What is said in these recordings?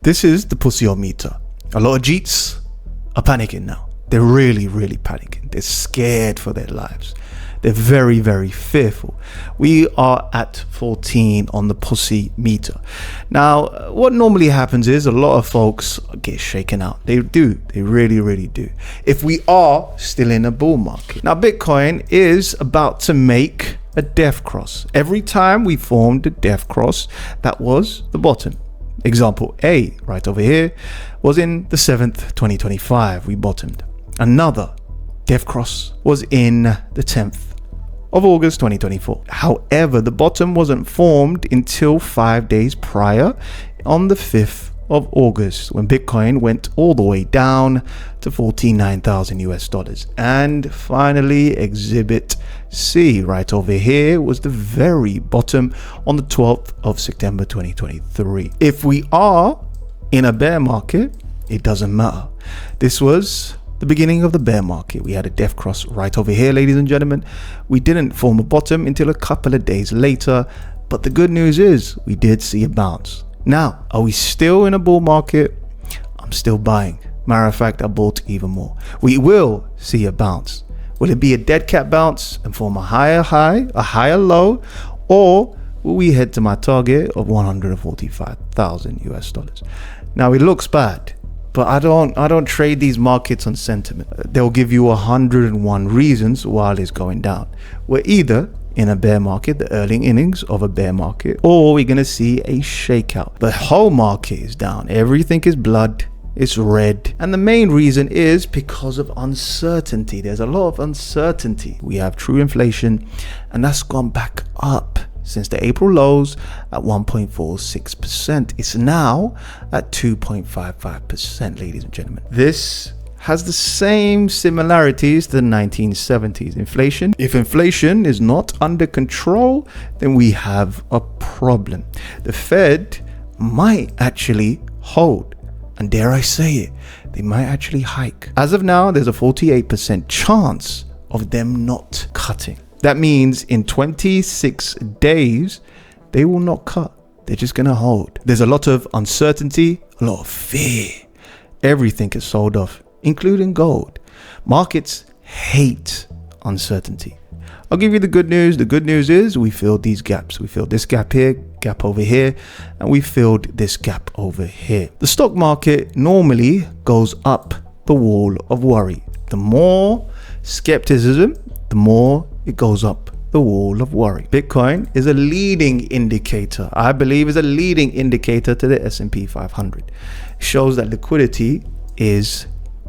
This is the Puy-O-Meter. A lot of Jeets are panicking now. They're really panicking. They're scared for their lives. They're very fearful. We are at 14 on the Puy-O-Meter. Now, what normally happens is a lot of folks get shaken out. They do. They really do. If we are still in a bull market. Now, Bitcoin is about to make a death cross. Every time we formed a death cross, that was the bottom. Example A, right over here, was in the 7th, 2025. We bottomed. Another death cross was in the 10th of August, 2024. However, the bottom wasn't formed until 5 days prior on the 5th of August, when Bitcoin went all the way down to 49,000 US dollars. And finally, exhibit C right over here was the very bottom on the 12th of September 2023. If we are in a bear market, it doesn't matter. This was the beginning of the bear market. We had a death cross right over here, ladies and gentlemen. We didn't form a bottom until a couple of days later, but the good news is we did see a bounce. Now, are we still in a bull market? I'm still buying. Matter of fact, I bought even more. We will see a bounce. Will it be a dead cat bounce and form a higher high, a higher low, or will we head to my target of 145,000 US dollars? Now, it looks bad, but I don't trade these markets on sentiment. They'll give you 101 reasons why it's going down. We're either in a bear market, the early innings of a bear market, or we're going to see a shakeout. The whole market is down. Everything is blood. It's red. And the main reason is because of uncertainty. There's a lot of uncertainty. We have true inflation, and that's gone back up since the April lows at 1.46%. It's now at 2.55%, ladies and gentlemen. This has the same similarities to the 1970s. Inflation. If inflation is not under control, then we have a problem. The Fed might actually hold, and dare I say it, they might actually hike. As of now, there's a 48% chance of them not cutting. That means in 26 days, they will not cut. They're just gonna hold. There's a lot of uncertainty, a lot of fear. Everything is sold off, including gold. Markets hate uncertainty. I'll give you the good news. The good news is we filled these gaps. We filled this gap here, gap over here, and we filled this gap over here. The stock market normally goes up the wall of worry. The more skepticism, the more it goes up the wall of worry. Bitcoin is a leading indicator. I believe is a leading indicator to the S&P 500. It shows that liquidity is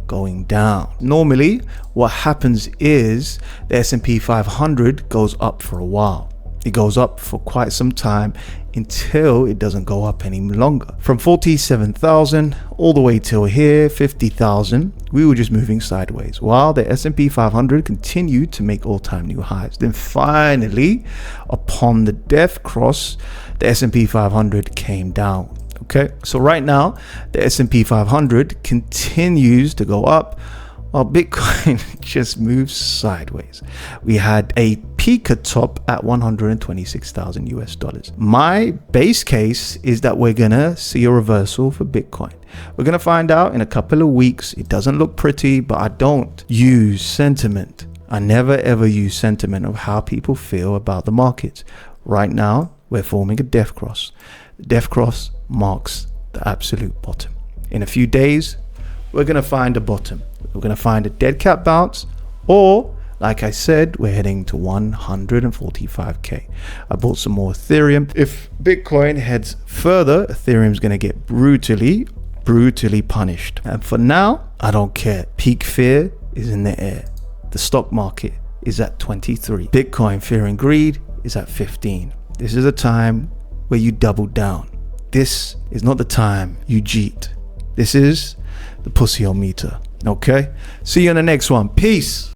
going down. Normally, what happens is the S&P 500 goes up for a while. It goes up for quite some time until it doesn't go up any longer. From 47,000 all the way till here, 50,000, we were just moving sideways while the S&P 500 continued to make all-time new highs. Then finally, upon the death cross, the S&P 500 came down. Okay, so right now the S&P 500 continues to go up while Bitcoin just moves sideways. We had a peak at top at 126,000 US dollars. My base case is that we're gonna see a reversal for Bitcoin. We're gonna find out in a couple of weeks. It doesn't look pretty, but I don't use sentiment. I never ever use sentiment of how people feel about the markets. Right now, we're forming a death cross. The death cross marks the absolute bottom. In a few days, we're going to find a bottom. We're going to find a dead cat bounce, or like I said, we're heading to 145k. I bought some more Ethereum. If Bitcoin heads further, Ethereum's going to get brutally punished. And for now, I don't care. Peak fear is in the air. The stock market is at 23. Bitcoin fear and greed is at 15. This is a time where you double down. This is not the time you cheat. This is the Puy-O-Meter. Okay? See you in the next one. Peace.